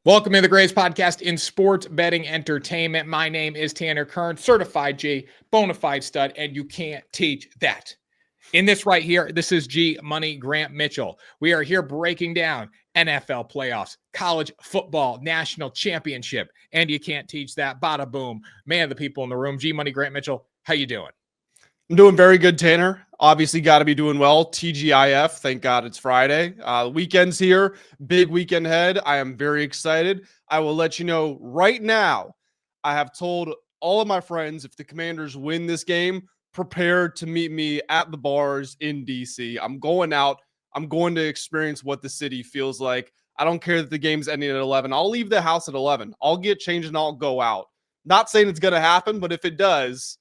Welcome to the greatest podcast in sports betting entertainment. My name is Tanner Kern, certified G, bona fide stud, and you can't teach that. In this right here, this is G Money Grant Mitchell. We are here breaking down NFL playoffs, college football national championship, and you can't teach that. Bada boom. Man, the people in the room. G Money Grant Mitchell, how you doing? I'm doing very good, Tanner. Obviously, got to be doing well. TGIF. Thank God it's Friday. Weekend's here. Big weekend ahead. I am very excited. I will let you know right now. I have told all of my friends if the Commanders win this game, prepare to meet me at the bars in DC. I'm going out. I'm going to experience what the city feels like. I don't care that the game's ending at 11. I'll leave the house at 11. I'll get changed and I'll go out. Not saying it's going to happen, but if it does,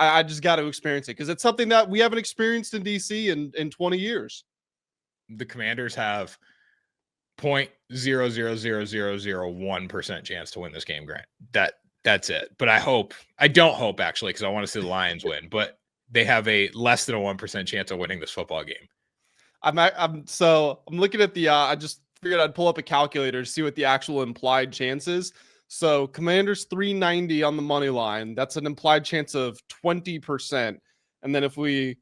I just got to experience it because it's something that we haven't experienced in DC in 20 years. The Commanders have 0.00001% chance to win this game, Grant. That's it. But I don't hope actually, because I want to see the Lions win, but they have a less than a 1% chance of winning this football game. I'm looking at the I just figured I'd pull up a calculator to see what the actual implied chance is. So Commanders 390 on the money line. That's an implied chance of 20%. And then if we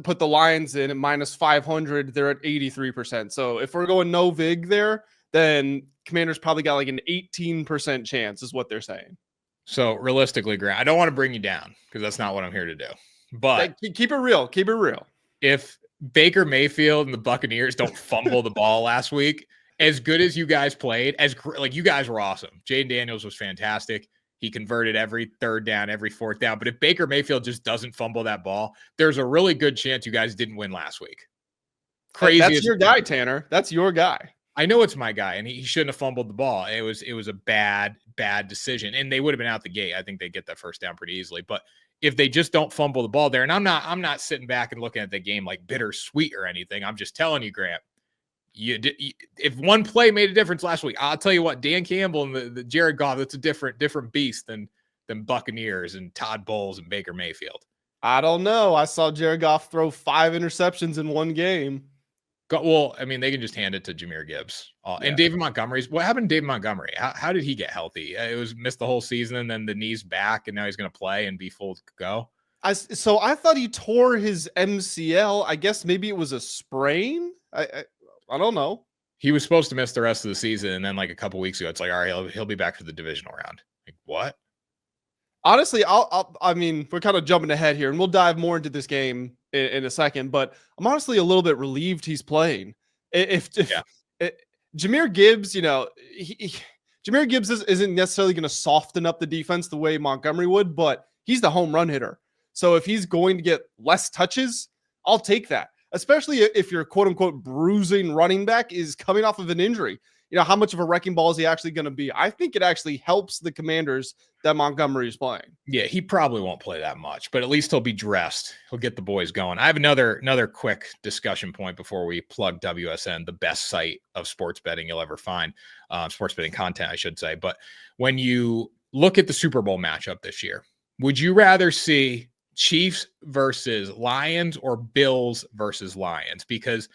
put the Lions in at minus 500, they're at 83%. So if we're going no vig there, then Commanders probably got like an 18% chance is what they're saying. So realistically, Grant, I don't want to bring you down because that's not what I'm here to do. But keep it real. Keep it real. If Baker Mayfield and the Buccaneers don't fumble the ball last week, as good as you guys played, you guys were awesome. Jaden Daniels was fantastic. He converted every third down, every fourth down. But if Baker Mayfield just doesn't fumble that ball, there's a really good chance you guys didn't win last week. Crazy. That's your guy, Tanner. That's your guy. I know it's my guy, and he shouldn't have fumbled the ball. It was a bad decision, and they would have been out the gate. I think they get that first down pretty easily. But if they just don't fumble the ball there, and I'm not sitting back and looking at the game like bittersweet or anything. I'm just telling you, Grant. If one play made a difference last week, I'll tell you what, Dan Campbell and the Jared Goff, that's a different beast than Buccaneers and Todd Bowles and Baker Mayfield. I don't know. I saw Jared Goff throw 5 interceptions in one game. Well, I mean, they can just hand it to Jahmyr Gibbs. And David Montgomery's. What happened to David Montgomery? How did he get healthy? It was missed the whole season, and then the knee's back, and now he's going to play and be full to go. So I thought he tore his MCL. I guess maybe it was a sprain. I don't know. He was supposed to miss the rest of the season, and then like a couple weeks ago, it's like, all right, he'll be back for the divisional round. Like what? Honestly, I mean, we're kind of jumping ahead here, and we'll dive more into this game in a second. But I'm honestly a little bit relieved he's playing. If Jahmyr Gibbs, Jahmyr Gibbs isn't necessarily going to soften up the defense the way Montgomery would, but he's the home run hitter. So if he's going to get less touches, I'll take that. Especially if your quote unquote bruising running back is coming off of an injury. How much of a wrecking ball is he actually going to be? I think it actually helps the Commanders that Montgomery is playing. Yeah, he probably won't play that much, but at least he'll be dressed. He'll get the boys going. I have another quick discussion point before we plug WSN, the best site of sports betting you'll ever find, sports betting content, I should say. But when you look at the Super Bowl matchup this year, would you rather see Chiefs versus Lions or Bills versus Lions? Because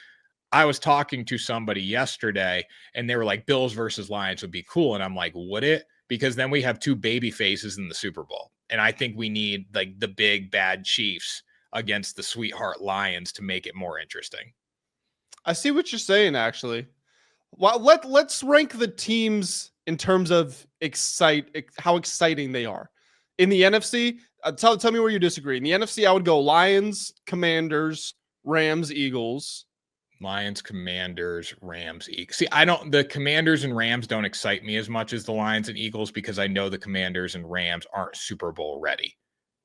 I was talking to somebody yesterday and they were like, Bills versus Lions would be cool. And I'm like, would it? Because then we have two baby faces in the Super Bowl. And I think we need like the big bad Chiefs against the sweetheart Lions to make it more interesting. I see what you're saying, actually. Well, let's rank the teams in terms of how exciting they are. In the NFC, tell me where you disagree. In the NFC, I would go Lions, Commanders, Rams, Eagles. Lions, Commanders, Rams, Eagles. See, the Commanders and Rams don't excite me as much as the Lions and Eagles because I know the Commanders and Rams aren't Super Bowl ready.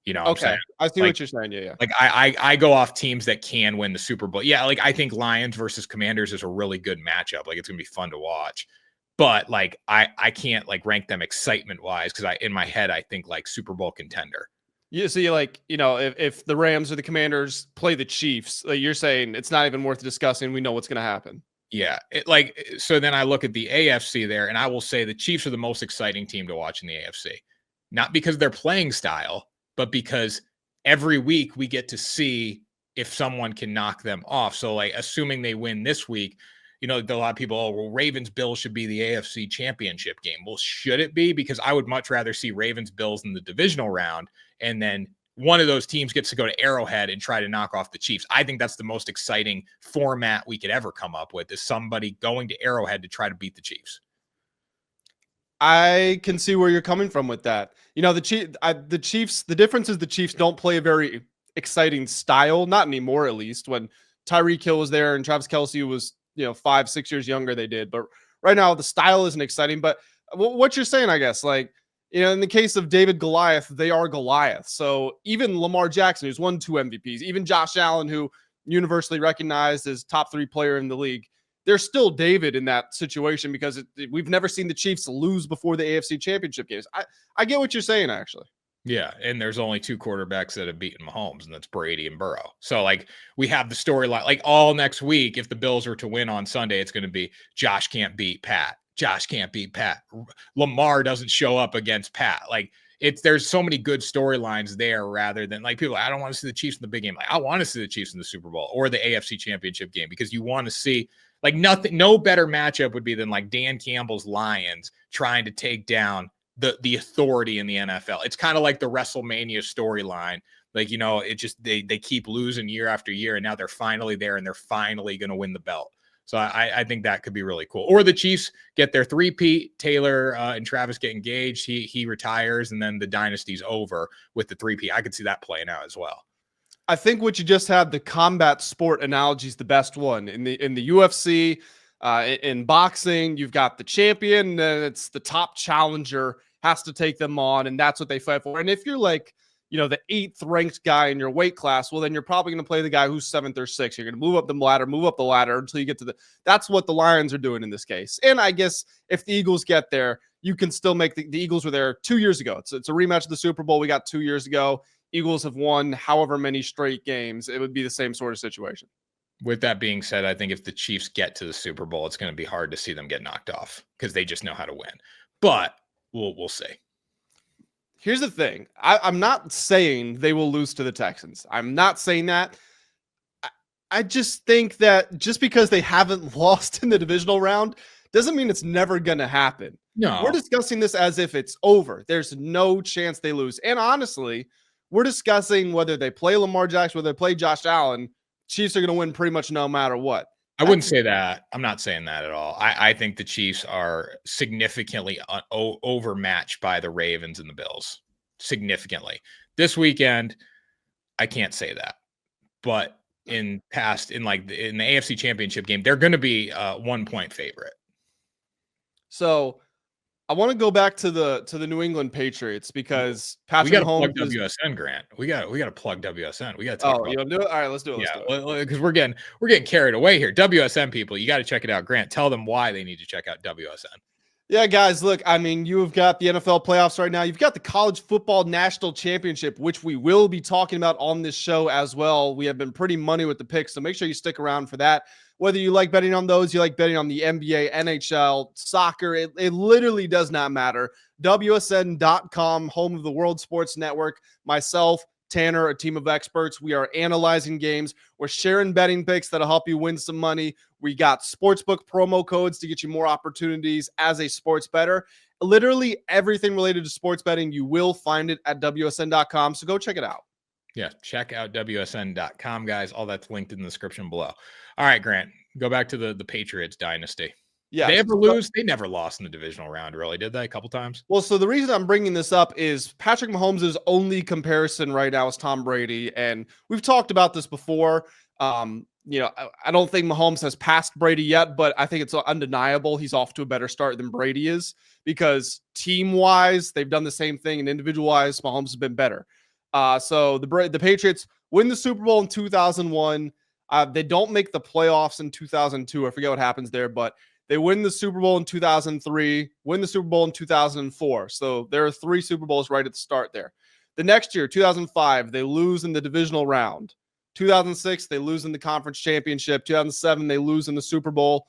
Okay. I see what you're saying. Yeah. Like I go off teams that can win the Super Bowl. Yeah. Like I think Lions versus Commanders is a really good matchup. Like it's going to be fun to watch. But like I can't like rank them excitement wise because in my head I think like Super Bowl contender. Yeah, so if the Rams or the Commanders play the Chiefs, like you're saying it's not even worth discussing. We know what's going to happen. Yeah, so then I look at the AFC there, and I will say the Chiefs are the most exciting team to watch in the AFC, not because their playing style, but because every week we get to see if someone can knock them off. So like assuming they win this week, a lot of people, well, Ravens Bills should be the AFC championship game. Well, should it be? Because I would much rather see Ravens Bills in the divisional round, and then one of those teams gets to go to Arrowhead and try to knock off the Chiefs. I think that's the most exciting format we could ever come up with, is somebody going to Arrowhead to try to beat the Chiefs. I can see where you're coming from with that. The Chiefs, the difference is the Chiefs don't play a very exciting style, not anymore, at least. When Tyreek Hill was there and Travis Kelce was, 5-6 years younger, they did. But right now, the style isn't exciting. But what you're saying, I guess, in the case of David Goliath, they are Goliath. So even Lamar Jackson, who's won 2 MVPs, even Josh Allen, who universally recognized as top 3 player in the league, they're still David in that situation, because we've never seen the Chiefs lose before the AFC championship games. I get what you're saying, actually. Yeah, and there's only 2 quarterbacks that have beaten Mahomes, and that's Brady and Burrow. So, we have the storyline, all next week, if the Bills are to win on Sunday, it's going to be Josh can't beat Pat. Josh can't beat Pat. Lamar doesn't show up against Pat. There's so many good storylines there, rather than people, I don't want to see the Chiefs in the big game. I want to see the Chiefs in the Super Bowl or the AFC championship game, because you want to see no better matchup would be than Dan Campbell's Lions trying to take down the authority in the NFL. It's kind of like the WrestleMania storyline. It just, they keep losing year after year, and now they're finally there and they're finally going to win the belt. So I think that could be really cool. Or the Chiefs get their 3-peat, Taylor and Travis get engaged. He retires, and then the dynasty's over with the 3-peat. I could see that playing out as well. I think what you just had, the combat sport analogy, is the best one. In the UFC, in boxing, you've got the champion, and it's the top challenger has to take them on, and that's what they fight for. And if you're the 8th ranked guy in your weight class, well, then you're probably going to play the guy who's 7th or 6th. You're going to move up the ladder until you get to that's what the Lions are doing in this case. And I guess if the Eagles get there, you can still make the Eagles were there 2 years ago. It's a rematch of the Super Bowl we got 2 years ago. Eagles have won however many straight games. It would be the same sort of situation. With that being said, I think if the Chiefs get to the Super Bowl, it's going to be hard to see them get knocked off, because they just know how to win. But we'll see. Here's the thing. I'm not saying they will lose to the Texans. I'm not saying that. I just think that just because they haven't lost in the divisional round doesn't mean it's never going to happen. No. We're discussing this as if it's over. There's no chance they lose. And honestly, we're discussing whether they play Lamar Jackson, whether they play Josh Allen. Chiefs are going to win pretty much no matter what. I wouldn't say that. I'm not saying that at all. I think the Chiefs are significantly overmatched by the Ravens and the Bills. Significantly. This weekend, I can't say that. But in the AFC Championship game, they're going to be a 1-point favorite. So I want to go back to the New England Patriots, because Patrick Mahomes. Plug WSN, Grant. We got to plug WSN. We got to. You want to do it? All right, let's do it. Because we're getting carried away here. WSN people, you got to check it out. Grant, tell them why they need to check out WSN. Yeah, guys, look, you've got the NFL playoffs right now. You've got the College Football National Championship, which we will be talking about on this show as well. We have been pretty money with the picks, so make sure you stick around for that. Whether you like betting on those, you like betting on the NBA, NHL, soccer, it literally does not matter. WSN.com, home of the World Sports Network. Myself, Tanner, a team of experts. We are analyzing games. We're sharing betting picks that'll help you win some money. We got sportsbook promo codes to get you more opportunities as a sports bettor. Literally everything related to sports betting, you will find it at WSN.com. So go check it out. Yeah, check out WSN.com, guys. All that's linked in the description below. All right, Grant, go back to the Patriots dynasty. Yeah. They ever lose? They never lost in the divisional round, really, did they? A couple times? Well, so the reason I'm bringing this up is Patrick Mahomes' only comparison right now is Tom Brady. And we've talked about this before. I don't think Mahomes has passed Brady yet, but I think it's undeniable he's off to a better start than Brady is, because team-wise, they've done the same thing, and individual-wise, Mahomes has been better. So the Patriots win the Super Bowl in 2001. They don't make the playoffs in 2002. I forget what happens there, but they win the Super Bowl in 2003, win the Super Bowl in 2004. So there are 3 Super Bowls right at the start there. The next year, 2005, they lose in the divisional round. 2006, they lose in the conference championship. 2007, they lose in the Super Bowl.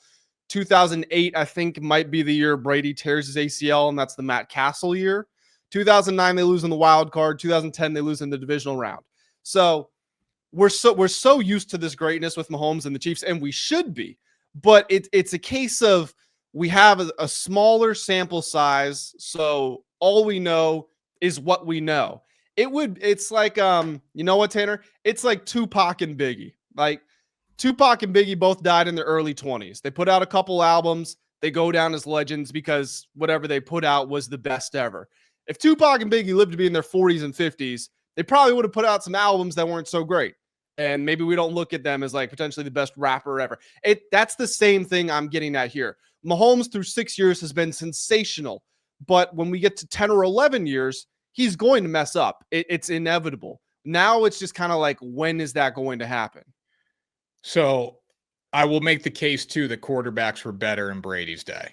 2008, I think, might be the year Brady tears his ACL, and that's the Matt Castle year. 2009, they lose in the wild card. 2010, they lose in the divisional round. So we're so used to this greatness with Mahomes and the Chiefs, and we should be. but it's a case of we have a smaller sample size, so all we know is what we know. It's like you know what, Tanner? It's like Tupac and Biggie. Like Tupac and Biggie both died in their early 20s. They put out a couple albums. They go down as legends because whatever they put out was the best ever. If Tupac and Biggie lived to be in their 40s and 50s, they probably would have put out some albums that weren't so great. And maybe we don't look at them as like potentially the best rapper ever. That's the same thing I'm getting at here. Mahomes through 6 years has been sensational, but when we get to 10 or 11 years, he's going to mess up. It's inevitable. Now it's just kind of like, when is that going to happen? So I will make the case too that quarterbacks were better in Brady's day.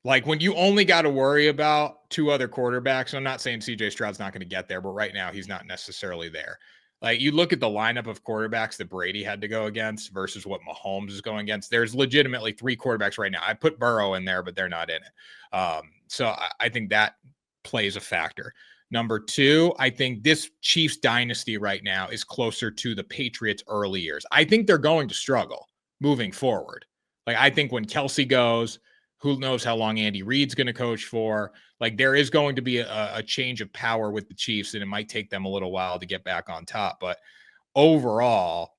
Like when you only got to worry about two other quarterbacks, I'm not saying CJ Stroud's not going to get there, but right now he's not necessarily there. Like you look at the lineup of quarterbacks that Brady had to go against versus what Mahomes is going against. There's legitimately three quarterbacks right now. I put Burrow in there, but they're not in it. So I think that plays a factor. Number two, I think this Chiefs dynasty right now is closer to the Patriots' early years. I think they're going to struggle moving forward. Like I think when Kelsey goes, who knows how long Andy Reid's going to coach for. Like there is going to be a change of power with the Chiefs, and it might take them a little while to get back on top. But overall,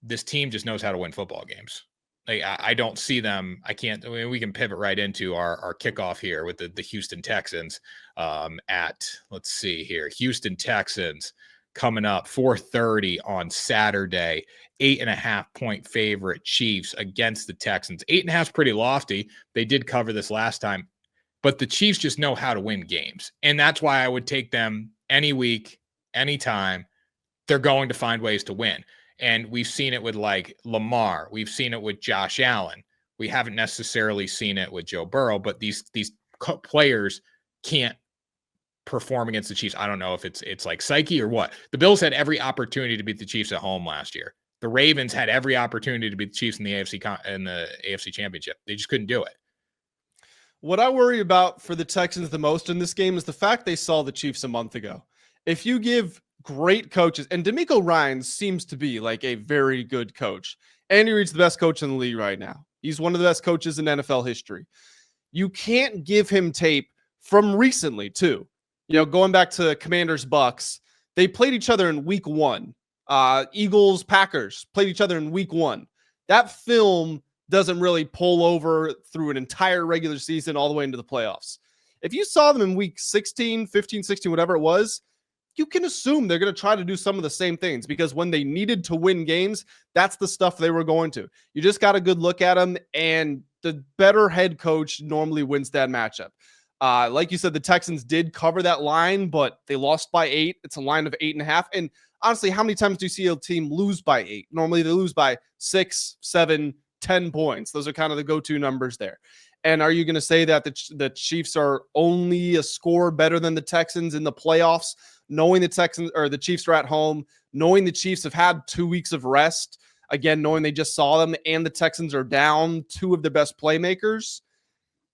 this team just knows how to win football games. Like I don't see them. We can pivot right into our kickoff here with the Houston Texans let's see here. Houston Texans coming up 4:30 on Saturday, 8.5-point favorite Chiefs against the Texans. 8.5 is pretty lofty. They did cover this last time, but the Chiefs just know how to win games. And that's why I would take them any week, anytime. They're going to find ways to win. And we've seen it with like Lamar. We've seen it with Josh Allen. We haven't necessarily seen it with Joe Burrow, but these players can't perform against the Chiefs. I don't know if it's like psyche or what. The Bills had every opportunity to beat the Chiefs at home last year. The Ravens had every opportunity to beat the Chiefs in the AFC Championship. They just couldn't do it. What I worry about for the Texans the most in this game is the fact they saw the Chiefs a month ago. If you give great coaches, and DeMeco Ryans seems to be like a very good coach. Andy Reid's the best coach in the league right now. He's one of the best coaches in NFL history. You can't give him tape from recently too. You know, going back to Commanders Bucks, they played each other in week 1. Eagles Packers played each other in week 1. That film doesn't really pull over through an entire regular season all the way into the playoffs. If you saw them in week 16, 15, 16, whatever it was, you can assume they're going to try to do some of the same things because when they needed to win games, that's the stuff they were going to. You just got a good look at them, and the better head coach normally wins that matchup. Like you said, the Texans did cover that line, but they lost by 8. It's a line of 8.5. And honestly, how many times do you see a team lose by 8? Normally they lose by 6, 7, 10 points. Those are kind of the go-to numbers there. And are you going to say that the Chiefs are only a score better than the Texans in the playoffs, knowing the Texans or the Chiefs are at home, knowing the Chiefs have had 2 weeks of rest, again, knowing they just saw them and the Texans are down 2 of their best playmakers?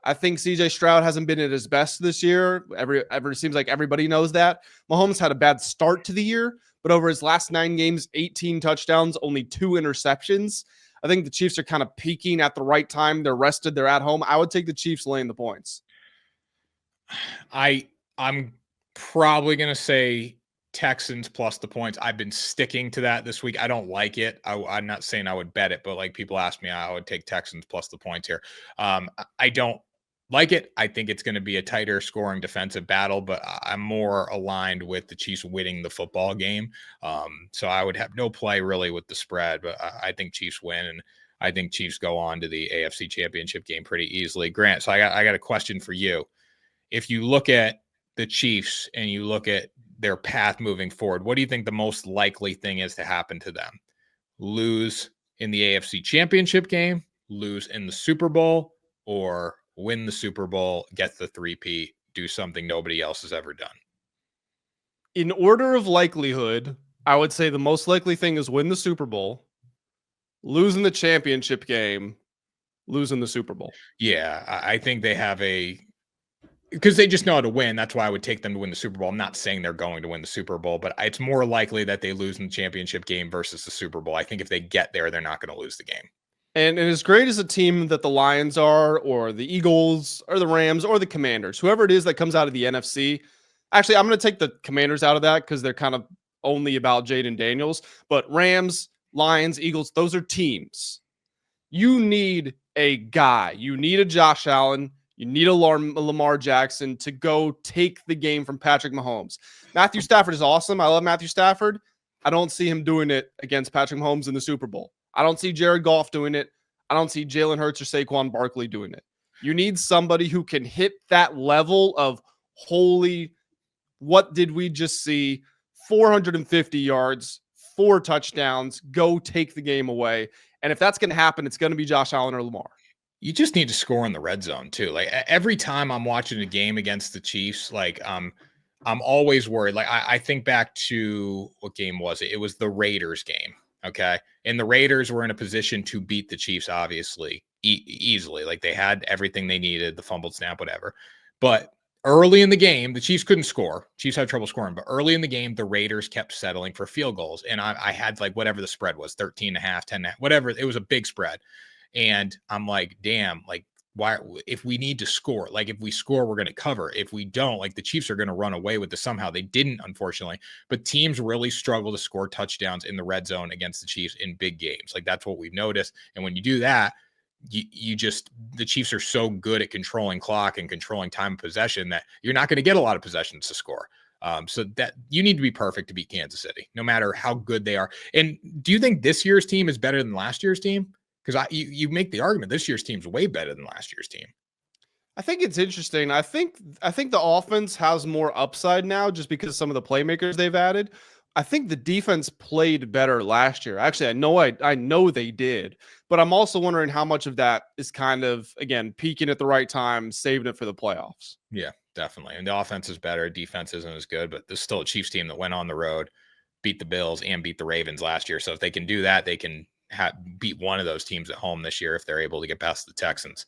I think CJ Stroud hasn't been at his best this year. It seems like everybody knows that. Mahomes had a bad start to the year, but over his last 9 games, 18 touchdowns, only 2 interceptions. I think the Chiefs are kind of peaking at the right time. They're rested. They're at home. I would take the Chiefs laying the points. I'm probably going to say Texans plus the points. I've been sticking to that this week. I don't like it. I'm not saying I would bet it, but like people ask me, I would take Texans plus the points here. I don't like it. I think it's going to be a tighter scoring defensive battle, but I'm more aligned with the Chiefs winning the football game. So I would have no play really with the spread, but I think Chiefs win, and I think Chiefs go on to the AFC Championship game pretty easily. Grant, so I got a question for you. If you look at the Chiefs and you look at their path moving forward, what do you think the most likely thing is to happen to them? Lose in the AFC Championship game, lose in the Super Bowl, or win the Super Bowl, get the 3-peat, do something nobody else has ever done? In order of likelihood, I would say the most likely thing is win the Super Bowl, lose in the championship game, lose in the Super Bowl. Yeah, I think they have because they just know how to win. That's why I would take them to win the Super Bowl. I'm not saying they're going to win the Super Bowl, but it's more likely that they lose in the championship game versus the Super Bowl. I think if they get there, they're not going to lose the game. And as great as a team that the Lions are, or the Eagles, or the Rams, or the Commanders, whoever it is that comes out of the NFC, actually, I'm going to take the Commanders out of that because they're kind of only about Jaden Daniels. But Rams, Lions, Eagles, those are teams. You need a guy. You need a Josh Allen. You need a Lamar Jackson to go take the game from Patrick Mahomes. Matthew Stafford is awesome. I love Matthew Stafford. I don't see him doing it against Patrick Mahomes in the Super Bowl. I don't see Jared Goff doing it. I don't see Jalen Hurts or Saquon Barkley doing it. You need somebody who can hit that level of holy, what did we just see? 450 yards, 4 touchdowns, go take the game away. And if that's going to happen, it's going to be Josh Allen or Lamar. You just need to score in the red zone too. Like every time I'm watching a game against the Chiefs, like I'm always worried. Like I think back to, what game was it? It was the Raiders game. Okay. And the Raiders were in a position to beat the Chiefs, obviously, easily. Like they had everything they needed, the fumbled snap, whatever. But early in the game, the Chiefs couldn't score. Chiefs had trouble scoring. But early in the game, the Raiders kept settling for field goals. And I had like whatever the spread was, 13 and a half, 10 and a half, whatever. It was a big spread. And I'm like, damn, like, why, if we need to score, like if we score, we're going to cover. If we don't, like the Chiefs are going to run away with this somehow. They didn't, unfortunately, but teams really struggle to score touchdowns in the red zone against the Chiefs in big games. Like that's what we've noticed. And when you do that, you just, the Chiefs are so good at controlling clock and controlling time of possession that you're not going to get a lot of possessions to score. So that you need to be perfect to beat Kansas City, no matter how good they are. And do you think this year's team is better than last year's team? Because you make the argument this year's team's way better than last year's team. I think it's interesting. I think the offense has more upside now just because of some of the playmakers they've added. I think the defense played better last year. Actually, I know they did, but I'm also wondering how much of that is kind of, again, peaking at the right time, saving it for the playoffs. Yeah, definitely. And the offense is better. Defense isn't as good, but there's still a Chiefs team that went on the road, beat the Bills and beat the Ravens last year. So if they can do that, they can beat one of those teams at home this year if they're able to get past the Texans.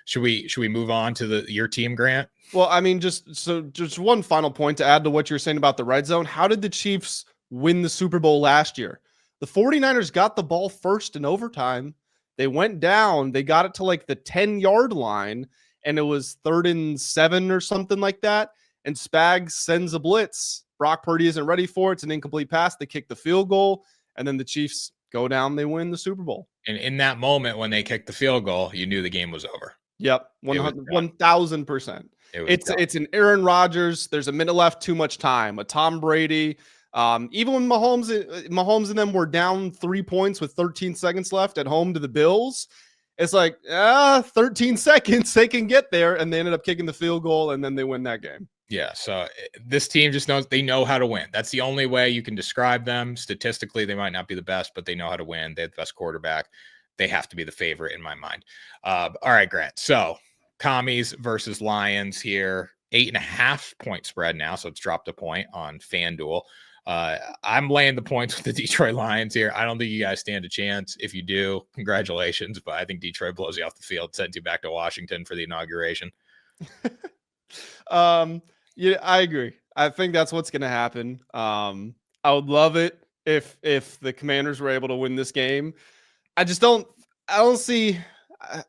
Should we move on to your team, Grant? Well, I mean, just one final point to add to what you're saying about the red zone. How did the Chiefs win the Super Bowl last year? The 49ers got the ball first in overtime. They went down, they got it to like the 10-yard line, and it was 3rd and 7 or something like that. And Spags sends a blitz. Brock Purdy isn't ready for it. It's an incomplete pass. They kick the field goal, and then the Chiefs go down, they win the Super Bowl. And in that moment when they kicked the field goal, you knew the game was over. Yep, 1,000%. It's an Aaron Rodgers. There's a minute left, too much time. A Tom Brady. Even when Mahomes and them were down 3 points with 13 seconds left at home to the Bills, it's like 13 seconds they can get there, and they ended up kicking the field goal, and then they win that game. Yeah, so this team just knows they know how to win. That's the only way you can describe them. Statistically, they might not be the best, but they know how to win. They have the best quarterback. They have to be the favorite in my mind. All right, Grant. So Commies versus Lions here. 8.5 point spread now, so it's dropped a point on FanDuel. I'm laying the points with the Detroit Lions here. I don't think you guys stand a chance. If you do, congratulations, but I think Detroit blows you off the field, sends you back to Washington for the inauguration. Yeah, I agree. I think that's what's going to happen. I would love it if the Commanders were able to win this game. I don't see,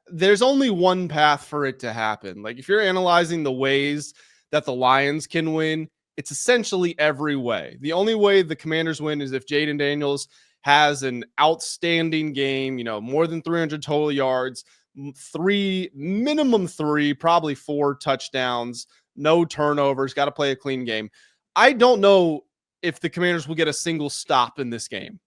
there's only one path for it to happen. Like if you're analyzing the ways that the Lions can win, it's essentially every way. The only way the Commanders win is if Jaden Daniels has an outstanding game, more than 300 total yards, minimum 3, probably 4 touchdowns, no turnovers, got to play a clean game. I don't know if the Commanders will get a single stop in this game.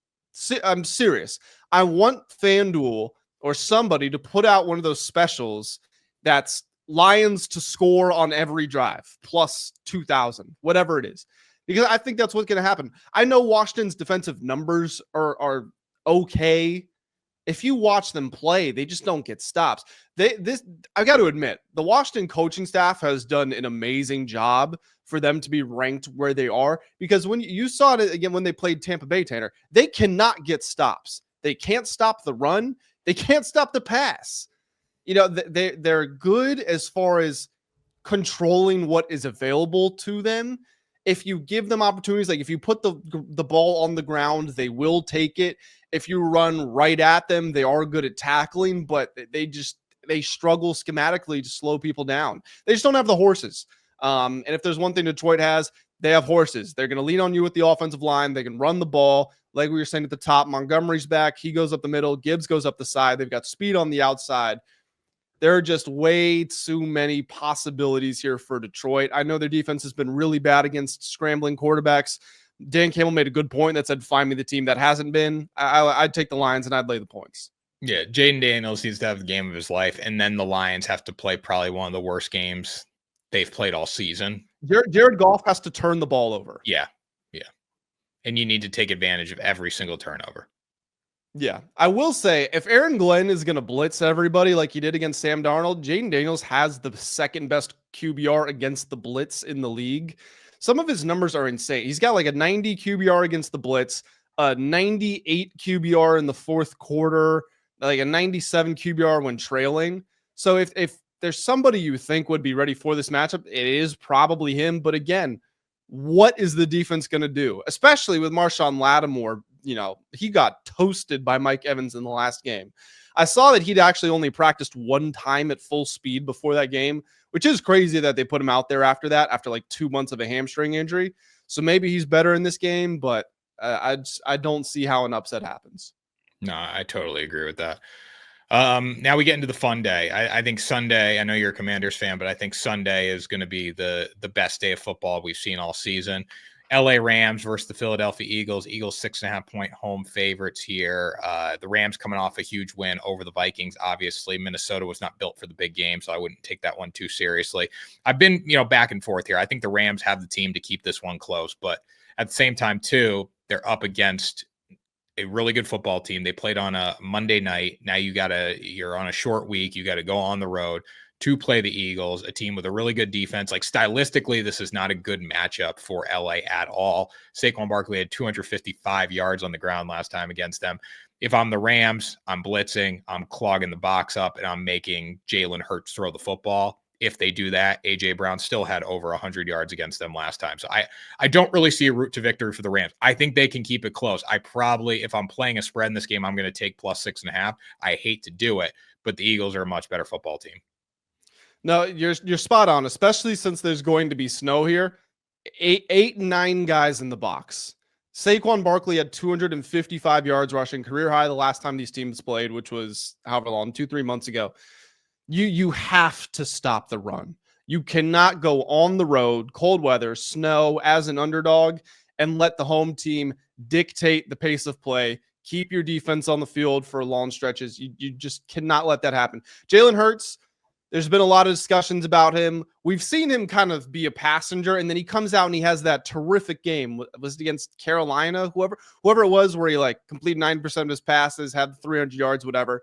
I'm serious. I want FanDuel or somebody to put out one of those specials that's Lions to score on every drive, plus 2,000, whatever it is. Because I think that's what's going to happen. I know Washington's defensive numbers are okay. If you watch them play, they just don't get stops. I got to admit, the Washington coaching staff has done an amazing job for them to be ranked where they are, because when you saw it again when they played Tampa Bay, Tanner, they cannot get stops. They can't stop the run. They can't stop the pass. They're good as far as controlling what is available to them. if you give them opportunities, like if you put the ball on the ground, they will take it. If you run right at them, they are good at tackling, but they struggle schematically to slow people down. They just don't have the horses. And if there's one thing Detroit has, they have horses. They're going to lean on you with the offensive line. They can run the ball. Like we were saying at the top, Montgomery's back. He goes up the middle. Gibbs goes up the side. They've got speed on the outside. There are just way too many possibilities here for Detroit. I know their defense has been really bad against scrambling quarterbacks. Dan Campbell made a good point that said, find me the team that hasn't been. I'd take the Lions and I'd lay the points. Yeah, Jaden Daniels needs to have the game of his life, and then the Lions have to play probably one of the worst games they've played all season. Jared Goff has to turn the ball over. Yeah. And you need to take advantage of every single turnover. Yeah, I will say, if Aaron Glenn is going to blitz everybody like he did against Sam Darnold, Jaden Daniels has the second best QBR against the blitz in the league. Some of his numbers are insane. He's got like a 90 QBR against the blitz, a 98 QBR in the fourth quarter, like a 97 QBR when trailing. So if there's somebody you think would be ready for this matchup, it is probably him. But again, what is the defense going to do? Especially with Marshawn Lattimore, he got toasted by Mike Evans in the last game. I saw that he'd actually only practiced one time at full speed before that game, which is crazy that they put him out there after that, after like 2 months of a hamstring injury. So maybe he's better in this game, but I don't see how an upset happens. No, I totally agree with that. Now we get into the fun day. I think Sunday, I know you're a Commanders fan, but I think Sunday is going to be the best day of football we've seen all season. LA Rams versus the Philadelphia Eagles. Eagles 6.5-point home favorites here. The Rams coming off a huge win over the Vikings. Obviously, Minnesota was not built for the big game, so I wouldn't take that one too seriously. I've been, back and forth here. I think the Rams have the team to keep this one close, but at the same time, too, they're up against a really good football team. They played on a Monday night. Now you're on a short week. You got to go on the road to play the Eagles, a team with a really good defense. Like stylistically, this is not a good matchup for LA at all. Saquon Barkley had 255 yards on the ground last time against them. If I'm the Rams, I'm blitzing, I'm clogging the box up, and I'm making Jalen Hurts throw the football. If they do that, A.J. Brown still had over 100 yards against them last time. So I don't really see a route to victory for the Rams. I think they can keep it close. I probably, if I'm playing a spread in this game, I'm going to take plus 6.5. I hate to do it, but the Eagles are a much better football team. No, you're spot on, especially since there's going to be snow here. 8 and 9 guys in the box. Saquon Barkley had 255 yards rushing, career high the last time these teams played, which was however long, 2-3 months ago. You have to stop the run. You cannot go on the road, cold weather, snow as an underdog, and let the home team dictate the pace of play. Keep your defense on the field for long stretches. You just cannot let that happen. Jalen Hurts, there's been a lot of discussions about him. We've seen him kind of be a passenger, and then he comes out and he has that terrific game. Was it against Carolina? Whoever it was, where he like completed 9% of his passes, had 300 yards, whatever.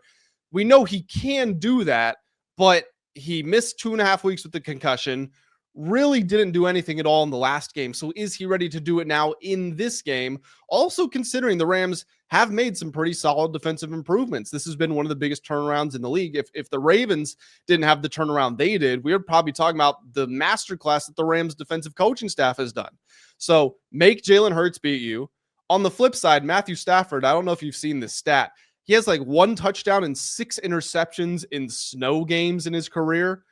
We know he can do that, but he missed 2.5 weeks with the concussion, really didn't do anything at all in the last game. So is he ready to do it now in this game? Also considering the Rams have made some pretty solid defensive improvements. This has been one of the biggest turnarounds in the league. If the Ravens didn't have the turnaround they did, we would probably talking about the masterclass that the Rams defensive coaching staff has done. So make Jalen Hurts beat you. On the flip side, Matthew Stafford, I don't know if you've seen this stat. He has like 1 touchdown and 6 interceptions in snow games in his career.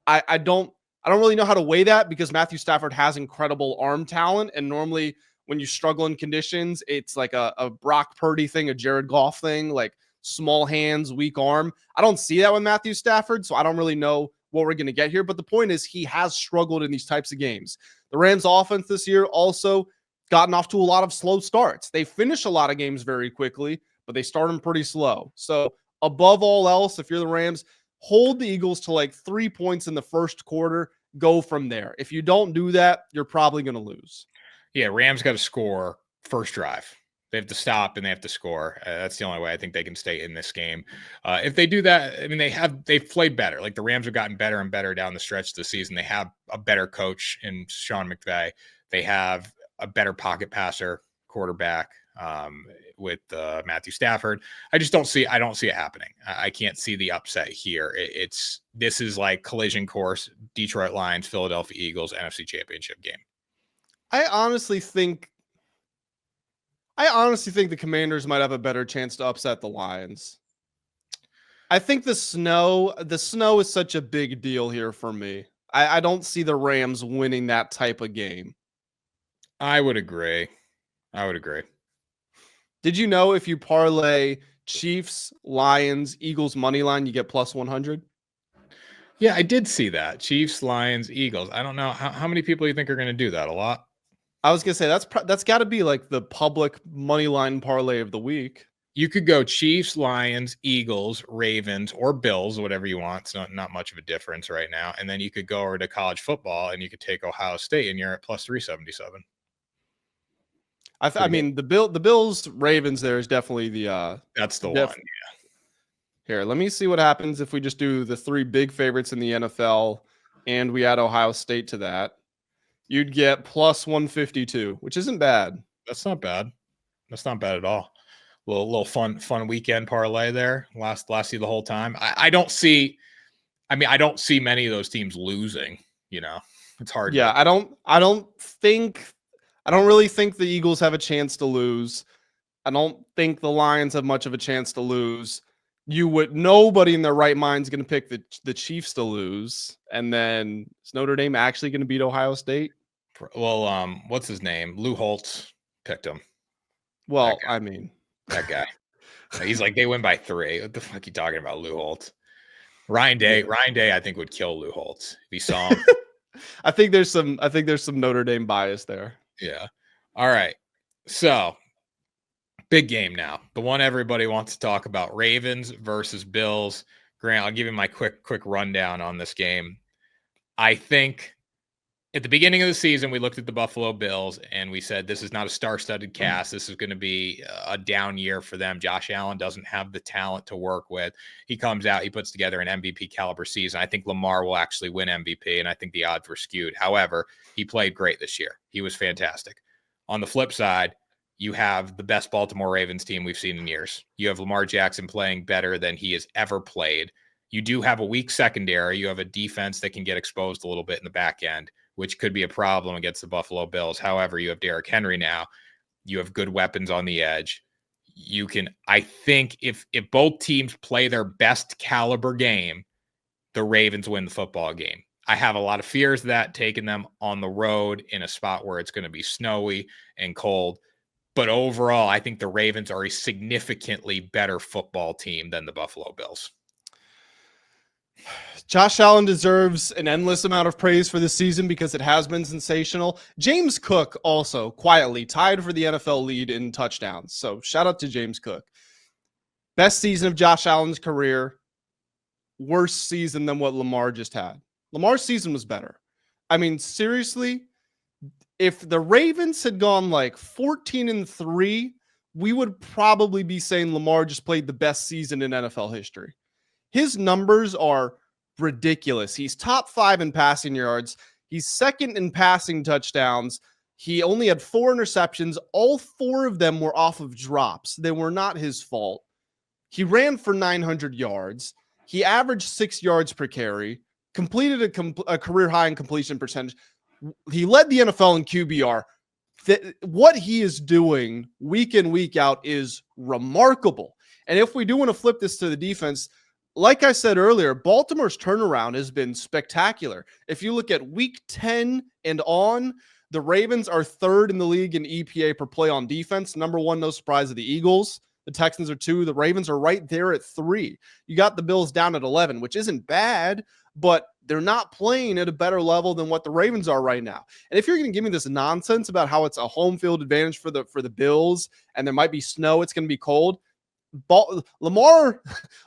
I don't really know how to weigh that because Matthew Stafford has incredible arm talent. And normally when you struggle in conditions, it's like a Brock Purdy thing, a Jared Goff thing, like small hands, weak arm. I don't see that with Matthew Stafford, so I don't really know what we're going to get here. But the point is he has struggled in these types of games. The Rams offense this year also gotten off to a lot of slow starts. They finish a lot of games very quickly, but they start them pretty slow. So above all else, if you're the Rams, hold the Eagles to like 3 points in the first quarter, go from there. If you don't do that, you're probably going to lose. Yeah, Rams got to score first drive. They have to stop and they have to score. That's the only way I think they can stay in this game. If they do that, I mean, they've played better. Like the Rams have gotten better and better down the stretch of the season. They have a better coach in Sean McVay. They have a better pocket passer quarterback with Matthew Stafford. I don't see it happening. I can't see the upset here. This is like collision course, Detroit Lions, Philadelphia Eagles, NFC Championship game. I honestly think the Commanders might have a better chance to upset the Lions. I think the snow is such a big deal here for me. I don't see the Rams winning that type of game. I would agree. Did you know if you parlay Chiefs, Lions, Eagles money line, you get plus 100? Yeah, I did see that. Chiefs, Lions, Eagles. I don't know how many people you think are going to do that. A lot. I was gonna say that's got to be like the public money line parlay of the week. You could go Chiefs, Lions, Eagles, Ravens, or Bills, whatever you want. It's not much of a difference right now. And then you could go over to college football and you could take Ohio State and you're at plus 377. I mean the Bills Ravens there is definitely the that's the one. Here, let me see what happens if we just do the three big favorites in the NFL and we add Ohio State to that. You'd get plus 152, which isn't bad. That's not bad. That's not bad at all. Little fun weekend parlay there. Last you the whole time. I don't see many of those teams losing. You know, it's hard. Yeah, I don't really think the Eagles have a chance to lose. I don't think the Lions have much of a chance to lose. Nobody in their right mind is going to pick the Chiefs to lose. And then is Notre Dame actually going to beat Ohio State? Well, what's his name? Lou Holtz picked him. Well, I mean, that guy. He's like, they win by 3. What the fuck are you talking about, Lou Holtz? Ryan Day, I think would kill Lou Holtz if he saw him. I think there's some Notre Dame bias there. Yeah. All right. So big game now. The one everybody wants to talk about, Ravens versus Bills. Grant, I'll give you my quick rundown on this game. I think at the beginning of the season, we looked at the Buffalo Bills and we said, this is not a star-studded cast. This is going to be a down year for them. Josh Allen doesn't have the talent to work with. He comes out, he puts together an MVP caliber season. I think Lamar will actually win MVP, and I think the odds were skewed. However, he played great this year. He was fantastic. On the flip side, you have the best Baltimore Ravens team we've seen in years. You have Lamar Jackson playing better than he has ever played. You do have a weak secondary. You have a defense that can get exposed a little bit in the back end, which could be a problem against the Buffalo Bills. However, you have Derrick Henry now. You have good weapons on the edge. You can, I think if both teams play their best caliber game, the Ravens win the football game. I have a lot of fears that taking them on the road in a spot where it's going to be snowy and cold. But overall, I think the Ravens are a significantly better football team than the Buffalo Bills. Josh Allen deserves an endless amount of praise for this season because it has been sensational. James Cook also quietly tied for the NFL lead in touchdowns. So shout out to James Cook. Best season of Josh Allen's career. Worst season than what Lamar just had. Lamar's season was better. I mean, seriously, if the Ravens had gone like 14-3, we would probably be saying Lamar just played the best season in NFL history. His numbers are ridiculous. He's top 5 in passing yards. He's second in passing touchdowns. He only had 4 interceptions. All 4 of them were off of drops. They were not his fault. He ran for 900 yards. He averaged 6 yards per carry, completed a career high in completion percentage. He led the NFL in QBR. What he is doing week in, week out is remarkable. And if we do want to flip this to the defense, like I said earlier, Baltimore's turnaround has been spectacular. If you look at week 10 and on, the Ravens are 3rd in the league in EPA per play on defense. Number 1, no surprise, of the Eagles. The Texans are 2. The Ravens are right there at 3. You got the Bills down at 11, which isn't bad, but they're not playing at a better level than what the Ravens are right now. And if you're going to give me this nonsense about how it's a home field advantage for the Bills and there might be snow, it's going to be cold, Lamar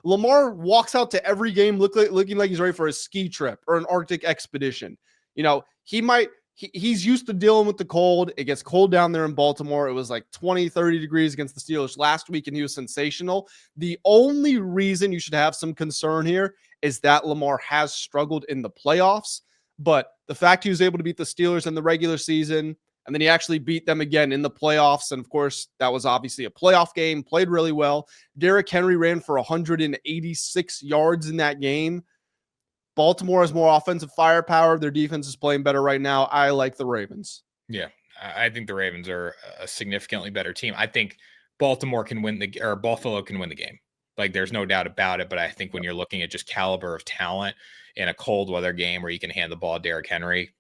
walks out to every game looking like he's ready for a ski trip or an Arctic expedition. You know, he's used to dealing with the cold. It gets cold down there in Baltimore. It was like 20, 30 degrees against the Steelers last week, and he was sensational. The only reason you should have some concern here is that Lamar has struggled in the playoffs, but the fact he was able to beat the Steelers in the regular season, and then he actually beat them again in the playoffs. And of course, that was obviously a playoff game, played really well. Derrick Henry ran for 186 yards in that game. Baltimore has more offensive firepower. Their defense is playing better right now. I like the Ravens. Yeah, I think the Ravens are a significantly better team. I think Buffalo can win the game. Like, there's no doubt about it. But I think when you're looking at just caliber of talent in a cold weather game where you can hand the ball to Derrick Henry,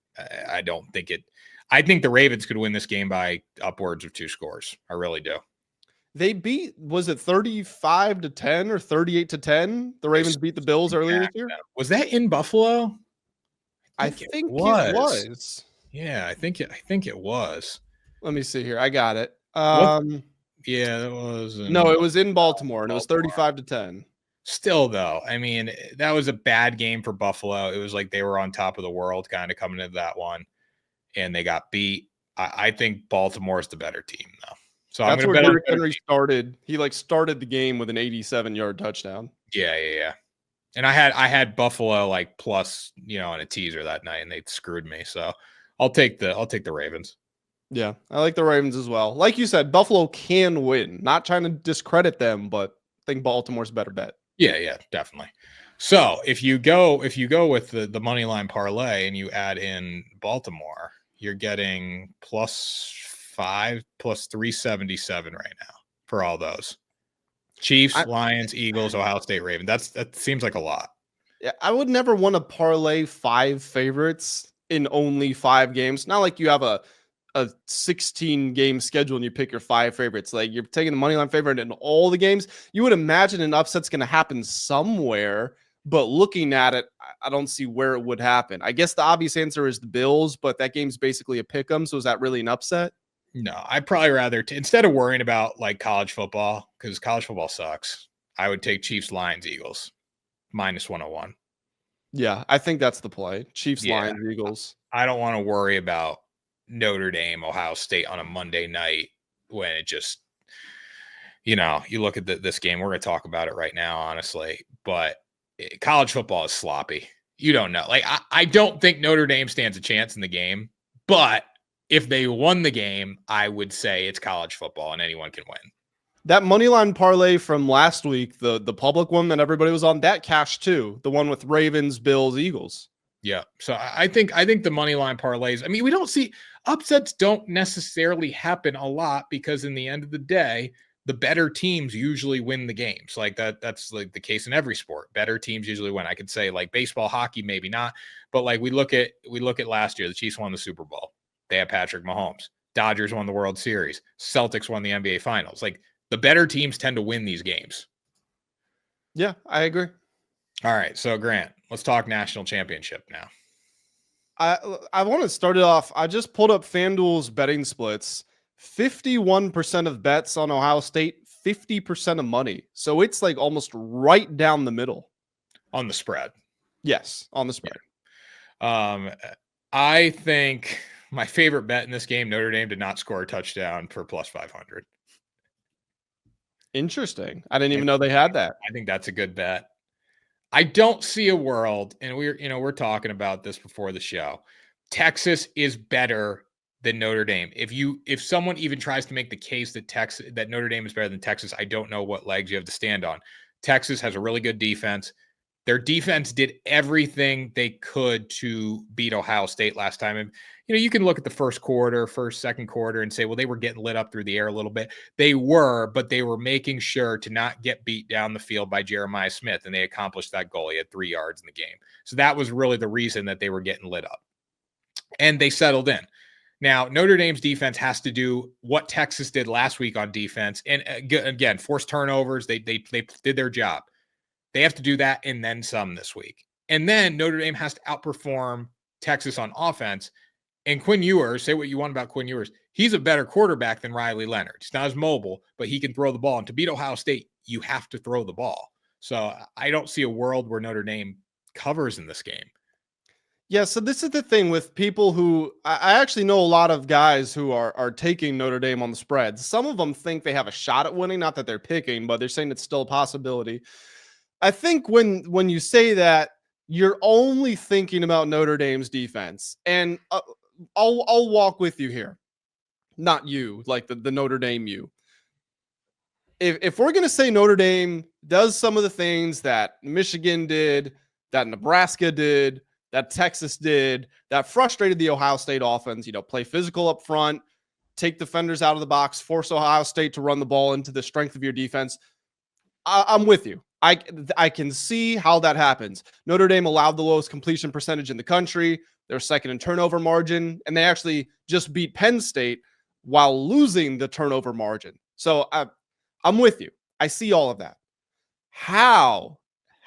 I don't think it. I think the Ravens could win this game by upwards of 2 scores. I really do. They beat, was it 35-10 or 38-10? The Ravens beat the Bills earlier this year. Was that in Buffalo? I think it was. Yeah, I think it was. Let me see here. I got it. Yeah, it was. No, it was in Baltimore, and it was 35-10. Still, though, I mean, that was a bad game for Buffalo. It was like they were on top of the world kind of coming into that one, and they got beat. I think Baltimore is the better team, though. So that's where Derrick Henry started. He started the game with an 87-yard touchdown. Yeah. And I had Buffalo plus, in a teaser that night, and they screwed me. So I'll take the Ravens. Yeah, I like the Ravens as well. Like you said, Buffalo can win. Not trying to discredit them, but I think Baltimore's a better bet. Yeah, definitely. So if you go with the money line parlay and you add in Baltimore, you're getting +5 +377 right now for all those. Chiefs, Lions, Eagles, Ohio State, Ravens. That seems like a lot. Yeah, I would never want to parlay 5 favorites in only 5 games. Not like you have a 16-game schedule and you pick your 5 favorites. Like, you're taking the money line favorite in all the games. You would imagine an upset's going to happen somewhere, but looking at it, I don't see where it would happen. I guess the obvious answer is the Bills, but that game's basically a pick 'em. So is that really an upset? No, I'd probably rather, instead of worrying about college football, because college football sucks, I would take Chiefs, Lions, Eagles, -101. Yeah, I think that's the play. Chiefs, Lions, Eagles. I don't want to worry about Notre Dame, Ohio State on a Monday night when it just, you look at this game. We're going to talk about it right now, honestly, but college football is sloppy. You don't know. I don't think Notre Dame stands a chance in the game, but if they won the game, I would say it's college football and anyone can win. That money line parlay from last week, the public one that everybody was on, that cashed too. The one with Ravens, Bills, Eagles. Yeah. So I think the money line parlays, I mean, we don't see upsets don't necessarily happen a lot because in the end of the day, the better teams usually win the games. That's the case in every sport. Better teams usually win. I could say baseball, hockey, maybe not, but we look at last year, the Chiefs won the Super Bowl. They had Patrick Mahomes. Dodgers won the World Series. Celtics won the NBA Finals. The better teams tend to win these games. Yeah, I agree. All right, so Grant, let's talk national championship now. I want to start it off. I just pulled up FanDuel's betting splits. 51% of bets on Ohio State, 50% of money. So it's almost right down the middle. On the spread. Yes, on the spread. Yeah. I think my favorite bet in this game, Notre Dame did not score a touchdown for +500. Interesting. I didn't even know they had that. I think that's a good bet. I don't see a world, and we're talking about this before the show. Texas is better than Notre Dame. If someone even tries to make the case that Notre Dame is better than Texas, I don't know what legs you have to stand on. Texas has a really good defense. Their defense did everything they could to beat Ohio State last time. And, you can look at the second quarter and say, well, they were getting lit up through the air a little bit. They were, but they were making sure to not get beat down the field by Jeremiah Smith. And they accomplished that goal. He had 3 yards in the game. So that was really the reason that they were getting lit up. And they settled in. Now, Notre Dame's defense has to do what Texas did last week on defense. And again, force turnovers. They did their job. They have to do that and then some this week. And then Notre Dame has to outperform Texas on offense. And Quinn Ewers, say what you want about Quinn Ewers, he's a better quarterback than Riley Leonard. He's not as mobile, but he can throw the ball. And to beat Ohio State, you have to throw the ball. So I don't see a world where Notre Dame covers in this game. Yeah, so this is the thing with people who I actually know a lot of guys who are taking Notre Dame on the spread. Some of them think they have a shot at winning, not that they're picking, but they're saying it's still a possibility. I think when you say that, you're only thinking about Notre Dame's defense. And I'll walk with you here. Not you, the Notre Dame you. If we're going to say Notre Dame does some of the things that Michigan did, that Nebraska did, that Texas did, that frustrated the Ohio State offense, play physical up front, take defenders out of the box, force Ohio State to run the ball into the strength of your defense. I'm with you. I can see how that happens. Notre Dame allowed the lowest completion percentage in the country. They're second in turnover margin, and they actually just beat Penn State while losing the turnover margin. So I'm with you. I see all of that. How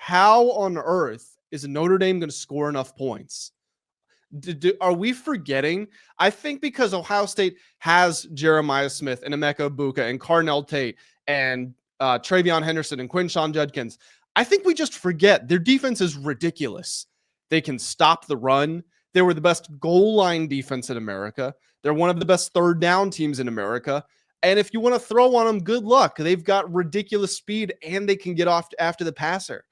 on earth is Notre Dame going to score enough points? Are we forgetting? I think because Ohio State has Jeremiah Smith and Emeka Buka and Carnell Tate and Travion Henderson and Quinshon Judkins, I think we just forget their defense is ridiculous. They can stop the run. They were the best goal line defense in America. They're one of the best third down teams in America. And if you want to throw on them, good luck. They've got ridiculous speed and they can get off after the passer.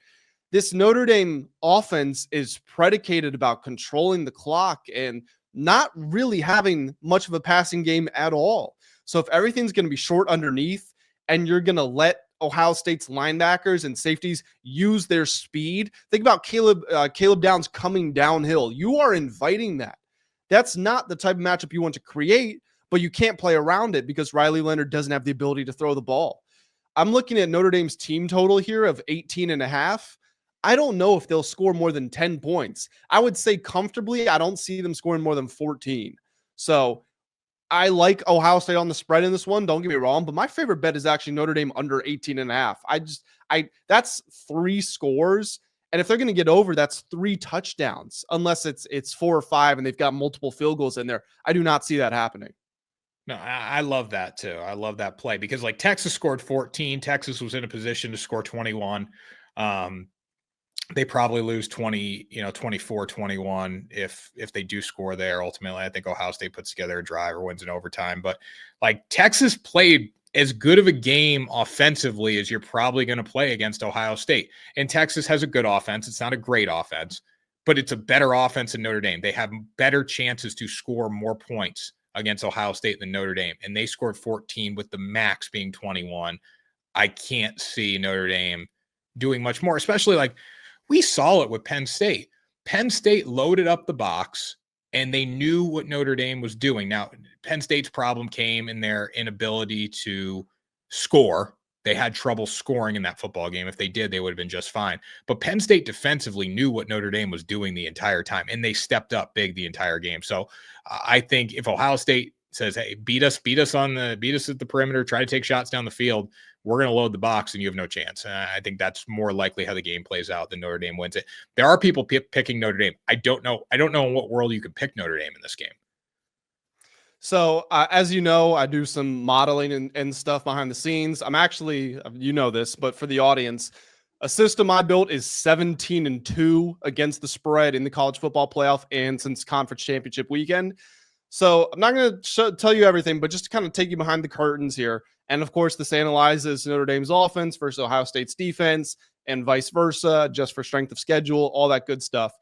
This Notre Dame offense is predicated about controlling the clock and not really having much of a passing game at all. So if everything's going to be short underneath and you're going to let Ohio State's linebackers and safeties use their speed, think about Caleb Downs coming downhill. You are inviting that. That's not the type of matchup you want to create, but you can't play around it because Riley Leonard doesn't have the ability to throw the ball. I'm looking at Notre Dame's team total here of 18.5. I don't know if they'll score more than 10 points. I would say comfortably, I don't see them scoring more than 14. So I like Ohio State on the spread in this one. Don't get me wrong, but my favorite bet is actually Notre Dame under 18.5. That's 3 scores. And if they're going to get over, that's 3 touchdowns, unless it's 4 or 5 and they've got multiple field goals in there. I do not see that happening. No, I love that too. I love that play because like Texas scored 14. Texas was in a position to score 21. They probably lose 24-21 if they do score there. Ultimately, I think Ohio State puts together a drive or wins in overtime. But like Texas played as good of a game offensively as you're probably going to play against Ohio State. And Texas has a good offense. It's not a great offense, but it's a better offense than Notre Dame. They have better chances to score more points against Ohio State than Notre Dame. And they scored 14 with the max being 21. I can't see Notre Dame doing much more, especially like we saw it with Penn State. Penn State loaded up the box and they knew what Notre Dame was doing. Now, Penn State's problem came in their inability to score. They had trouble scoring in that football game. If they did, they would have been just fine. But Penn State defensively knew what Notre Dame was doing the entire time, and they stepped up big the entire game. So I think if Ohio State says, hey, beat us at the perimeter, try to take shots down the field, we're going to load the box and you have no chance. I think that's more likely how the game plays out than Notre Dame wins it. There are people picking Notre Dame. I don't know in what world you could pick Notre Dame in this game. So as you know, I do some modeling and stuff behind the scenes. I'm actually, you know this, but for the audience, a system I built is 17-2 against the spread in the college football playoff and since conference championship weekend. So I'm not going to tell you everything, but just to kind of take you behind the curtains here. And of course, this analyzes Notre Dame's offense versus Ohio State's defense and vice versa, just for strength of schedule, all that good stuff.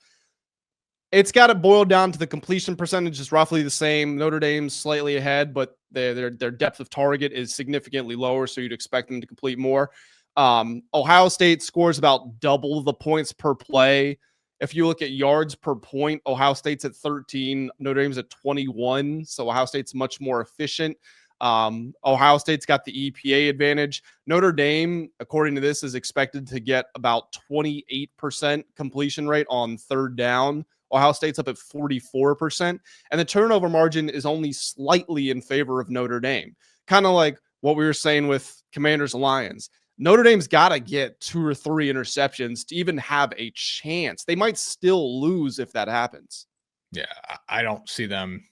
It's got to boil down to the completion percentage is roughly the same. Notre Dame's slightly ahead, but their depth of target is significantly lower, so you'd expect them to complete more. Ohio State scores about double the points per play. If you look at yards per point, Ohio State's at 13, Notre Dame's at 21, so Ohio State's much more efficient. Ohio State's got the EPA advantage. Notre Dame, according to this, is expected to get about 28% completion rate on third down. Ohio State's up at 44%, and the turnover margin is only slightly in favor of Notre Dame. Kind of like what we were saying with Commanders Lions. Notre Dame's got to get 2 or 3 interceptions to even have a chance. They might still lose if that happens. Yeah, I don't see them.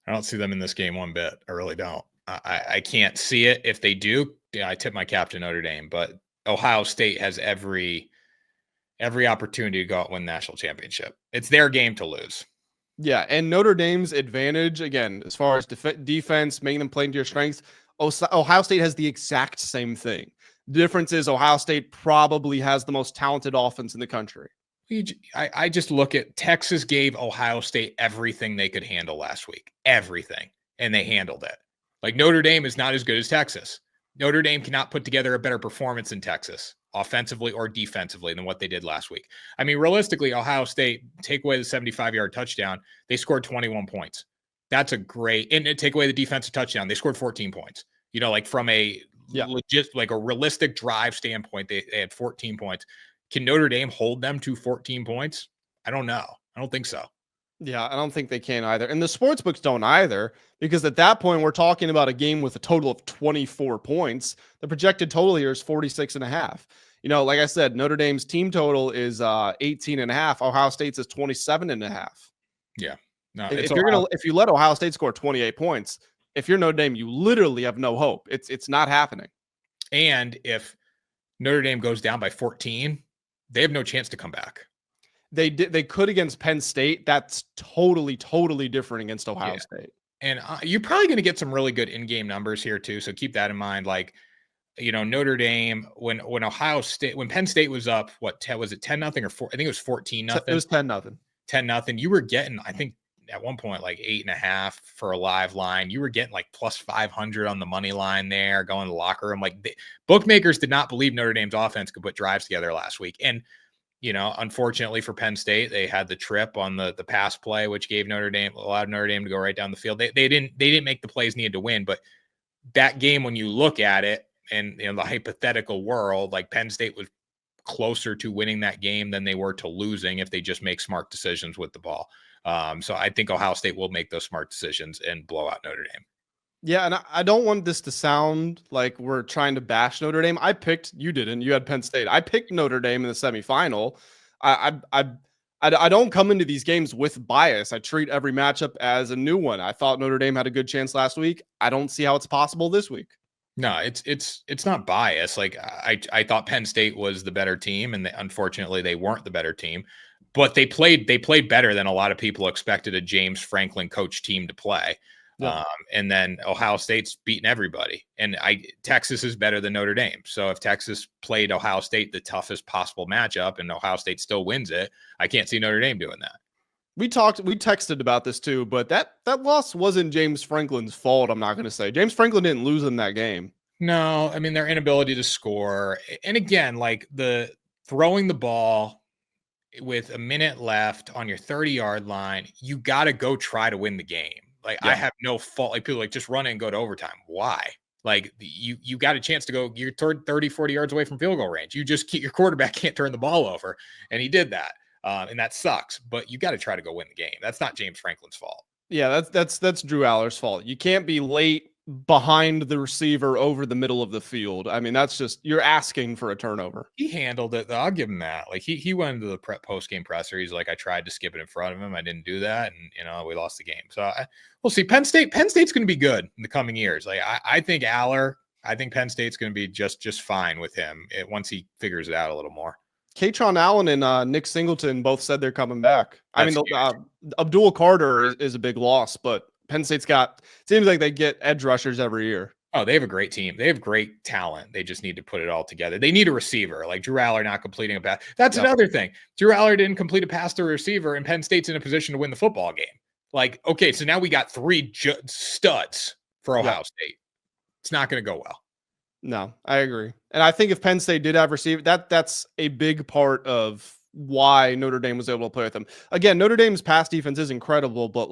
I don't see them in this game one bit. I really don't. I can't see it. If they do, yeah, I tip my cap to Notre Dame. But Ohio State has every opportunity to go out and win the national championship. It's their game to lose. Yeah, and Notre Dame's advantage, again, as far as defense, making them play into your strengths, Ohio State has the exact same thing. The difference is Ohio State probably has the most talented offense in the country. I just look at Texas gave Ohio State everything they could handle last week. Everything. And they handled it. Like Notre Dame is not as good as Texas. Notre Dame cannot put together a better performance in Texas, offensively or defensively, than what they did last week. I mean, realistically, Ohio State, take away the 75-yard touchdown, they scored 21 points. That's a great, and take away the defensive touchdown. They scored 14 points. Like from a like a realistic drive standpoint, they had 14 points. Can Notre Dame hold them to 14 points? I don't know. I don't think so. Yeah, I don't think they can either. And the sports books don't either, because at that point, we're talking about a game with a total of 24 points. The projected total here is 46.5. Like I said, Notre Dame's team total is 18.5. Ohio State's is 27.5. Yeah. No, if you let Ohio State score 28 points, if you're Notre Dame, you literally have no hope. It's not happening. And if Notre Dame goes down by 14, they have no chance to come back. They could against Penn State. That's totally different against Ohio State. And you're probably going to get some really good in-game numbers here too. So keep that in mind. Like, Notre Dame, when Penn State was up, was it 10-0 or 4? I think it was 14-0. It was 10-0. 10-0. You were getting, I think at one point, like 8.5 for a live line. You were getting like plus 500 on the money line there, going to the locker room. Like bookmakers did not believe Notre Dame's offense could put drives together last week. And, unfortunately for Penn State, they had the trip on the pass play, which allowed Notre Dame to go right down the field. They didn't make the plays needed to win, but that game, when you look at it and the hypothetical world, like Penn State was closer to winning that game than they were to losing if they just make smart decisions with the ball. So I think Ohio State will make those smart decisions and blow out Notre Dame. Yeah, and I don't want this to sound like we're trying to bash Notre Dame. You didn't. You had Penn State. I picked Notre Dame in the semifinal. I don't come into these games with bias. I treat every matchup as a new one. I thought Notre Dame had a good chance last week. I don't see how it's possible this week. No, it's not bias. Like I thought Penn State was the better team, and unfortunately they weren't the better team. But they played better than a lot of people expected a James Franklin coach team to play. Yeah. And then Ohio State's beaten everybody. And Texas is better than Notre Dame. So if Texas played Ohio State the toughest possible matchup and Ohio State still wins it, I can't see Notre Dame doing that. We texted about this too, but that loss wasn't James Franklin's fault. I'm not going to say James Franklin didn't lose in that game. No, I mean, their inability to score. And again, like the throwing the ball with a minute left on your 30-yard line, you got to go try to win the game. Like, yeah. I have no fault. Like, people like, just run and go to overtime. Why? Like, you got a chance to go, you're 30, 40 yards away from field goal range. Your quarterback can't turn the ball over. And he did that. And that sucks, but you got to try to go win the game. That's not James Franklin's fault. Yeah, that's Drew Aller's fault. You can't be late behind the receiver over the middle of the field. I mean, that's just, you're asking for a turnover. He handled it. I'll give him that. Like he went into the post-game presser. He's like, I tried to skip it in front of him. I didn't do that. And, we lost the game. So we'll see. Penn State's going to be good in the coming years. Like I think Penn State's going to be just fine with him once he figures it out a little more. Katron Allen and Nick Singleton both said they're coming back. That's Abdul Carter is a big loss, but Penn State's seems like they get edge rushers every year. Oh, they have a great team. They have great talent. They just need to put it all together. They need a receiver. Like Drew Aller not completing a pass. That's another thing. Drew Aller didn't complete a pass to a receiver, and Penn State's in a position to win the football game. Like, okay, so now we got three studs for Ohio State. It's not going to go well. No, I agree. And I think if Penn State did have receiver, that's a big part of why Notre Dame was able to play with them. Again, Notre Dame's pass defense is incredible, but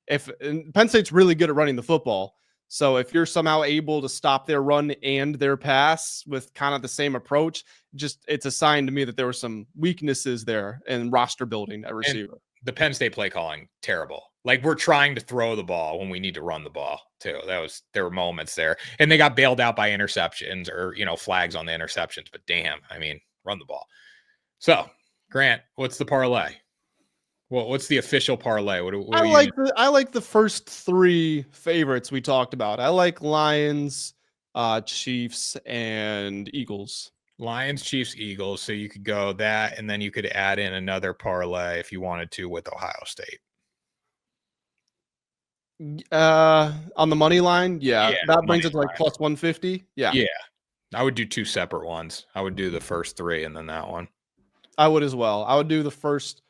Penn State's really good at running the football. So if you're somehow able to stop their run and their pass with kind of the same approach, it's a sign to me that there were some weaknesses there in roster building at receiver. And the Penn State play calling, terrible. Like we're trying to throw the ball when we need to run the ball too. There were moments there, and they got bailed out by interceptions or, flags on the interceptions, but damn, I mean, run the ball. So Grant, what's the parlay? Well, what's the official parlay? I like the first three favorites we talked about. I like Lions, Chiefs, and Eagles. Lions, Chiefs, Eagles. So you could go that, and then you could add in another parlay if you wanted to with Ohio State. On the money line, that brings it to like plus 150. Yeah. I would do two separate ones. I would do the first three and then that one. I would as well. I would do the first.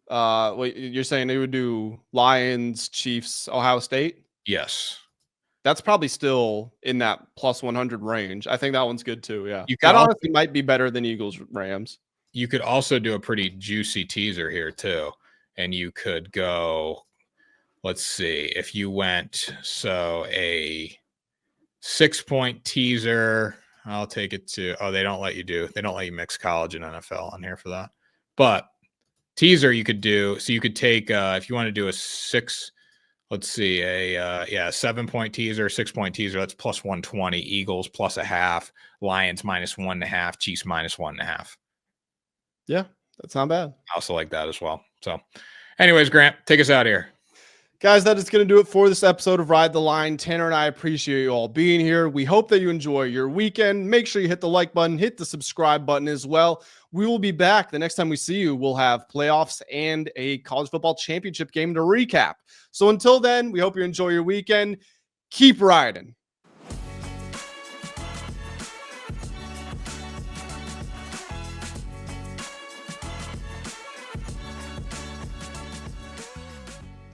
Wait, you're saying they would do Lions, Chiefs, Ohio State? Yes. That's probably still in that plus 100 range. I think that one's good too. Yeah. That honestly might be better than Eagles, Rams. You could also do a pretty juicy teaser here too. And you could go, let's see, if you went, so a 6-point teaser, I'll take it to, they don't let you mix college and NFL on here for that. But teaser you could do, so you could take, if you want to do a 7-point teaser, 6-point teaser, that's plus 120, Eagles plus a half, Lions minus 1.5, Chiefs minus 1.5. Yeah, that's not bad. I also like that as well. So anyways, Grant, take us out here. Guys, that is going to do it for this episode of Ride the Line. Tanner and I appreciate you all being here. We hope that you enjoy your weekend. Make sure you hit the like button, hit the subscribe button as well. We will be back. The next time we see you, we'll have playoffs and a college football championship game to recap. So until then, we hope you enjoy your weekend. Keep riding.